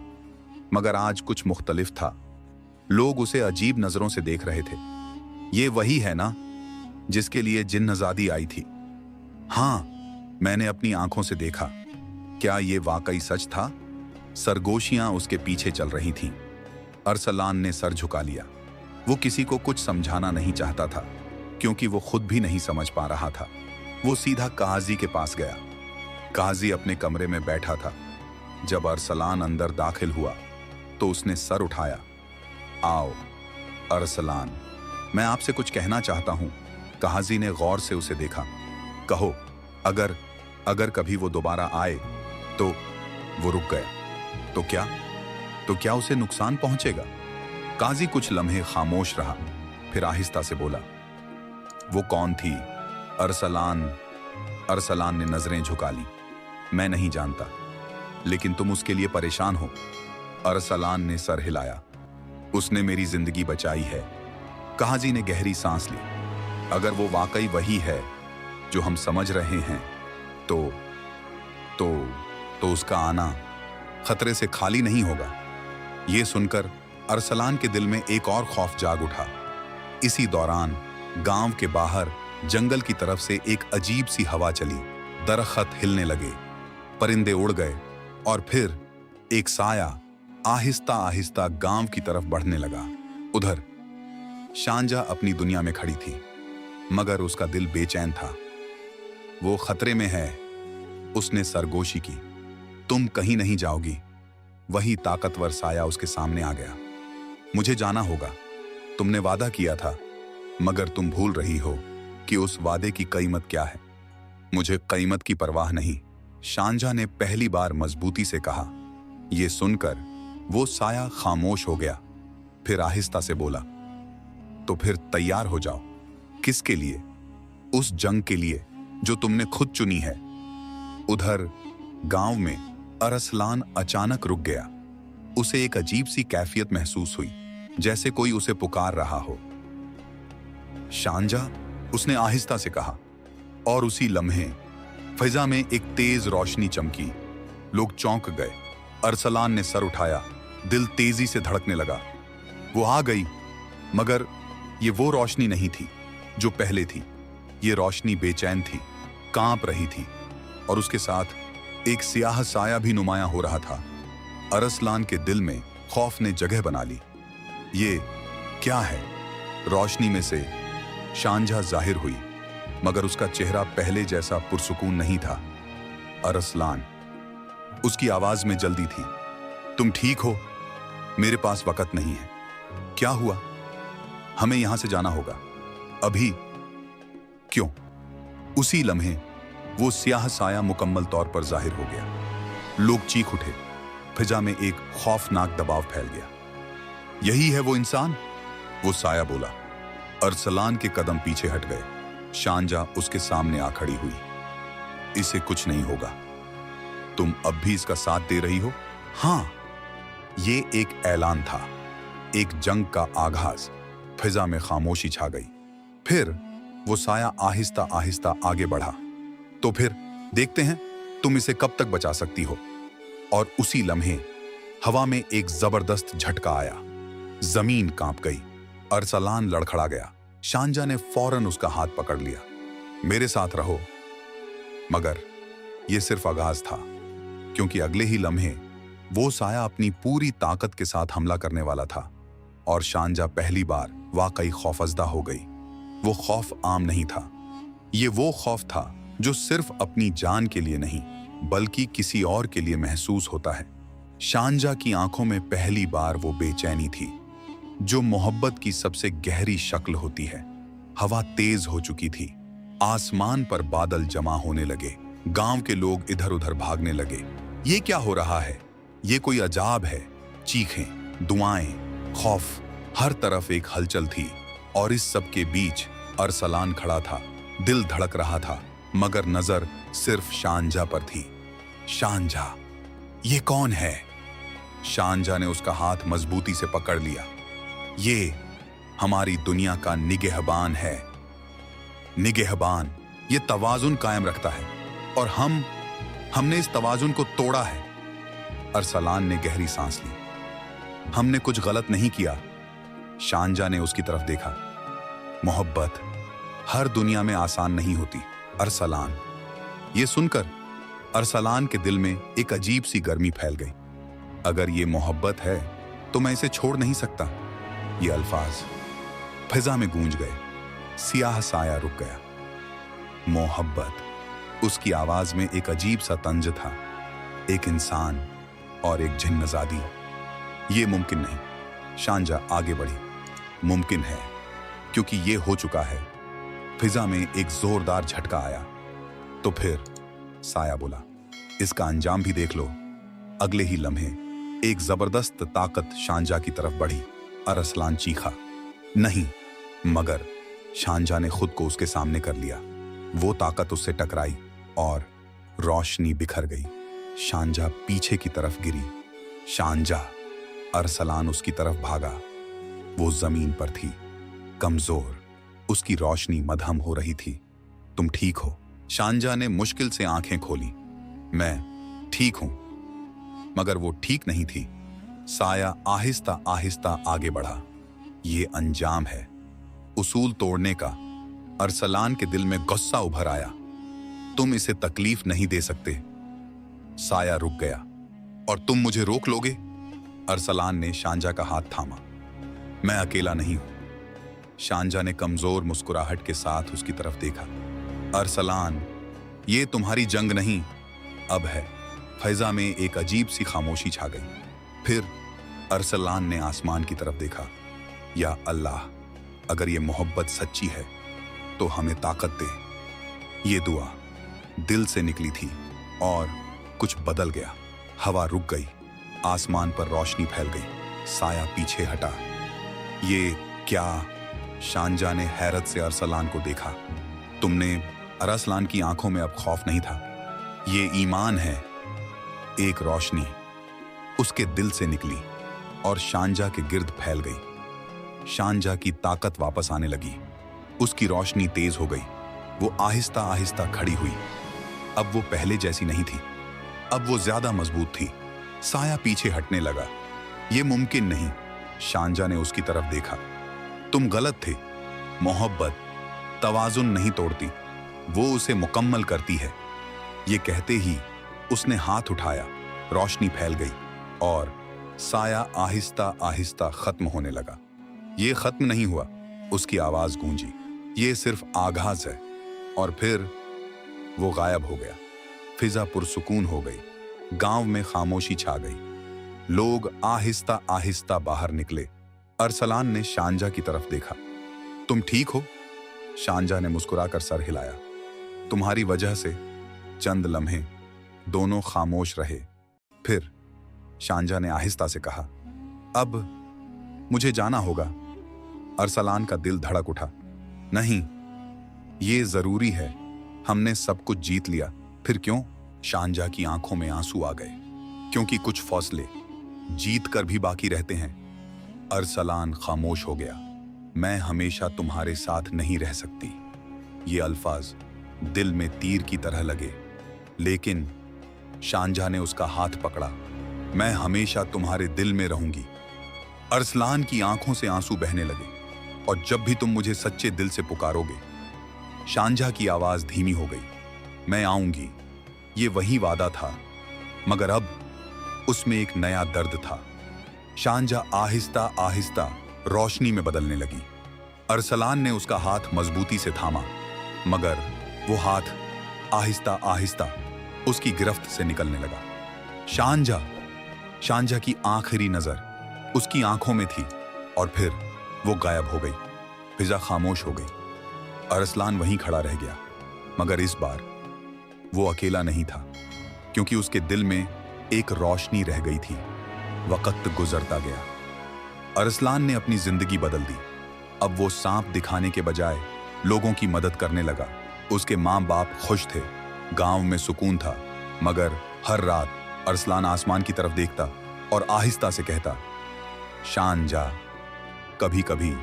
मगर आज कुछ मुख्तलिफ था। लोग उसे अजीब नजरों से देख रहे थे। ये वही है ना जिसके लिए जिन्नजादी आई थी? हाँ, मैंने अपनी आंखों से देखा। क्या ये वाकई सच था? सरगोशियां उसके पीछे चल रही थीं। अरसलान ने सर झुका लिया। वो किसी को कुछ समझाना नहीं चाहता था, क्योंकि वो खुद भी नहीं समझ पा रहा था। वो सीधा काजी के पास गया। काजी अपने कमरे में बैठा था। जब अरसलान अंदर दाखिल हुआ तो उसने सर उठाया। आओ अरसलान, मैं आपसे कुछ कहना चाहता हूं। काजी ने गौर से उसे देखा। कहो, अगर कभी वो दोबारा आए तो। वो रुक गया। तो क्या उसे नुकसान पहुंचेगा? काजी कुछ लम्हे खामोश रहा, फिर आहिस्ता से बोला, वो कौन थी? अरसलान ने नजरें झुका ली। मैं नहीं जानता, लेकिन तुम उसके लिए परेशान हो। अरसलान ने सर हिलाया। उसने मेरी जिंदगी बचाई है। काजी ने गहरी सांस ली। अगर वो वाकई वही है जो हम समझ रहे हैं तो तो तो उसका आना खतरे से खाली नहीं होगा। ये सुनकर अरसलान के दिल में एक और खौफ जाग उठा। इसी दौरान गांव के बाहर जंगल की तरफ से एक अजीब सी हवा चली। दरख्त हिलने लगे, परिंदे उड़ गए और फिर एक साया आहिस्ता आहिस्ता गांव की तरफ बढ़ने लगा। उधर शांजा अपनी दुनिया में खड़ी थी, मगर उसका दिल बेचैन था। वो खतरे में है, उसने सरगोशी की। तुम कहीं नहीं जाओगी। वही ताकतवर साया उसके सामने आ गया। मुझे जाना होगा, तुमने वादा किया था, मगर तुम भूल रही हो कि उस वादे की कीमत क्या है। मुझे कीमत की परवाह नहीं, शांजा ने पहली बार मजबूती से कहा। यह सुनकर वो साया खामोश हो गया, फिर आहिस्ता से बोला, तो फिर तैयार हो जाओ। किसके लिए? उस जंग के लिए जो तुमने खुद चुनी है। उधर गांव में अरसलान अचानक रुक गया। उसे एक अजीब सी कैफियत महसूस हुई, जैसे कोई उसे पुकार रहा हो। शांजा, उसने आहिस्ता से कहा, और उसी लम्हे फिजा में एक तेज रोशनी चमकी। लोग चौंक गए। अरसलान ने सर उठाया, दिल तेजी से धड़कने लगा। वो आ गई, मगर ये वो रोशनी नहीं थी जो पहले थी। ये रोशनी बेचैन थी, कांप रही थी, और उसके साथ एक सियाह साया भी नुमाया हो रहा था। अरसलान के दिल में खौफ ने जगह बना ली। ये क्या है? रोशनी में से शांजा जाहिर हुई, मगर उसका चेहरा पहले जैसा पुरसुकून नहीं था। अरसलान, उसकी आवाज में जल्दी थी। तुम ठीक हो? मेरे पास वक्त नहीं है। क्या हुआ? हमें यहां से जाना होगा अभी। क्यों? उसी लम्हे वो स्याह साया मुकम्मल तौर पर जाहिर हो गया। लोग चीख उठे। फिजा में एक खौफनाक दबाव फैल गया। यही है वो इंसान, वो साया बोला। अरसलान के कदम पीछे हट गए। शांजा उसके सामने आ खड़ी हुई। इसे कुछ नहीं होगा। तुम अब भी इसका साथ दे रही हो? हां, ये एक ऐलान था, एक जंग का आगाज। फिजा में खामोशी छा गई। फिर वो साया आहिस्ता आहिस्ता आगे बढ़ा। तो फिर देखते हैं तुम इसे कब तक बचा सकती हो। और उसी लम्हे हवा में एक जबरदस्त झटका आया। जमीन कांप गई। अरसलान लड़खड़ा गया। शांजा ने फौरन उसका हाथ पकड़ लिया। मेरे साथ रहो। मगर यह सिर्फ आगाज था, क्योंकि अगले ही लम्हे वो साया अपनी पूरी ताकत के साथ हमला करने वाला था। और शांजा पहली बार वाकई खौफजदा हो गई। वो खौफ आम नहीं था। ये वो खौफ था जो सिर्फ अपनी जान के लिए नहीं, बल्कि किसी और के लिए महसूस होता है। शांजा की आंखों में पहली बार वो बेचैनी थी जो मोहब्बत की सबसे गहरी शक्ल होती है। हवा तेज हो चुकी थी। आसमान पर बादल जमा होने लगे। गांव के लोग इधर उधर भागने लगे। ये क्या हो रहा है? ये कोई अजाब है। चीखें, दुआएं, खौफ, हर तरफ एक हलचल थी। और इस सब के बीच अरसलान खड़ा था। दिल धड़क रहा था, मगर नजर सिर्फ शांजा पर थी। शांजा, ये कौन है? शांजा ने उसका हाथ मजबूती से पकड़ लिया। ये हमारी दुनिया का निगहबान है। निगहबान, ये तवाजुन कायम रखता है, और हमने इस तवाजुन को तोड़ा है। अरसलान ने गहरी सांस ली। हमने कुछ गलत नहीं किया। शांजा ने उसकी तरफ देखा। मोहब्बत हर दुनिया में आसान नहीं होती अरसलान। ये सुनकर अरसलान के दिल में एक अजीब सी गर्मी फैल गई। अगर ये मोहब्बत है तो मैं इसे छोड़ नहीं सकता। ये अल्फाज फिजा में गूंज गए। सियाह साया रुक गया। मोहब्बत, उसकी आवाज में एक अजीब सा तंज था। एक इंसान और एक जिन्नजादी। ये मुमकिन नहीं। शांजा आगे बढ़ी। मुमकिन है, क्योंकि ये हो चुका है। फिजा में एक जोरदार झटका आया। तो फिर साया बोला, इसका अंजाम भी देख लो। अगले ही लम्हे एक जबरदस्त ताकत शांजा की तरफ बढ़ी। अरसलान चीखा, नहीं, मगर शांजा ने खुद को उसके सामने कर लिया। वो ताकत उससे टकराई और रोशनी बिखर गई। शांजा पीछे की तरफ गिरी। शांजा! अरसलान उसकी तरफ भागा। वो जमीन पर थी, कमजोर। उसकी रोशनी मदहम हो रही थी। तुम ठीक हो? शांजा ने मुश्किल से आंखें खोली। मैं ठीक हूं। मगर वो ठीक नहीं थी। साया आहिस्ता आहिस्ता आगे बढ़ा। ये अंजाम है उसूल तोड़ने का। अरसलान के दिल में गुस्सा उभर आया। तुम इसे तकलीफ नहीं दे सकते। साया रुक गया। और तुम मुझे रोक लोगे? अरसलान ने शांजा का हाथ थामा। मैं अकेला नहीं हूं। शांजा ने कमजोर मुस्कुराहट के साथ उसकी तरफ देखा। अरसलान, ये तुम्हारी जंग नहीं, अब है। फैजा में एक अजीब सी खामोशी छा गई। फिर अरसलान ने आसमान की तरफ देखा। या अल्लाह, अगर ये मोहब्बत सच्ची है तो हमें ताकत दे। ये दुआ दिल से निकली थी और कुछ बदल गया। हवा रुक गई। आसमान पर रोशनी फैल गई। साया पीछे हटा। ये क्या? शांजा ने हैरत से अरसलान को देखा। तुमने? अरसलान की आंखों में अब खौफ नहीं था। ये ईमान है। एक रोशनी उसके दिल से निकली और शांजा के गिर्द फैल गई। शांजा की ताकत वापस आने लगी। उसकी रोशनी तेज हो गई। वो आहिस्ता आहिस्ता खड़ी हुई। अब वो पहले जैसी नहीं थी। अब वो ज्यादा मजबूत थी। साया पीछे हटने लगा। ये मुमकिन नहीं। शांजा ने उसकी तरफ देखा। तुम गलत थे। मोहब्बत तवाजुन नहीं तोड़ती, वो उसे मुकम्मल करती है। ये कहते ही उसने हाथ उठाया। रोशनी फैल गई और साया आहिस्ता आहिस्ता खत्म होने लगा। ये खत्म नहीं हुआ। उसकी आवाज गूंजी। ये सिर्फ आगाज है। और फिर वो गायब हो गया। फिजा पुरसुकून हो गई। गांव में खामोशी छा गई। लोग आहिस्ता आहिस्ता बाहर निकले। अरसलान ने शांजा की तरफ देखा। तुम ठीक हो? शांजा ने मुस्कुराकर सर हिलाया। तुम्हारी वजह से। चंद लम्हे दोनों खामोश रहे। फिर शांजा ने आहिस्ता से कहा, अब मुझे जाना होगा। अरसलान का दिल धड़क उठा। नहीं, ये जरूरी है। हमने सब कुछ जीत लिया। फिर क्यों? शांजा की आंखों में आंसू आ गए। क्योंकि कुछ फौसले जीत कर भी बाकी रहते हैं। अरसलान खामोश हो गया। मैं हमेशा तुम्हारे साथ नहीं रह सकती। ये अल्फाज दिल में तीर की तरह लगे। लेकिन शांजा ने उसका हाथ पकड़ा। मैं हमेशा तुम्हारे दिल में रहूंगी। अरसलान की आंखों से आंसू बहने लगे। और जब भी तुम मुझे सच्चे दिल से पुकारोगे। शांजा की आवाज धीमी हो गई। मैं आऊंगी। ये वही वादा था, मगर अब उसमें एक नया दर्द था। शांजा आहिस्ता आहिस्ता रोशनी में बदलने लगी। अरसलान ने उसका हाथ मजबूती से थामा, मगर वो हाथ आहिस्ता आहिस्ता उसकी गिरफ्त से निकलने लगा। शांजा की आखिरी नजर उसकी आंखों में थी और फिर वो गायब हो गई। फिजा खामोश हो गई। अरसलान वहीं खड़ा रह गया, मगर इस बार वो अकेला नहीं था, क्योंकि उसके दिल में एक रोशनी रह गई थी। वक्त गुजरता गया। अरसलान ने अपनी जिंदगी बदल दी। अब वो सांप दिखाने के बजाय लोगों की मदद करने लगा। उसके माँ बाप खुश थे। गांव में सुकून था। मगर हर रात अरसलान आसमान की तरफ देखता और आहिस्ता से कहता, शांजा। कभी कभी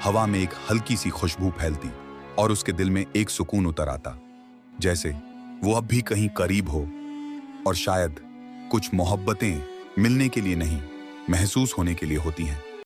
हवा में एक हल्की सी खुशबू फैलती और उसके दिल में एक सुकून उतर आता, जैसे वो अब भी कहीं करीब हो। और शायद कुछ मोहब्बतें मिलने के लिए नहीं, महसूस होने के लिए होती हैं।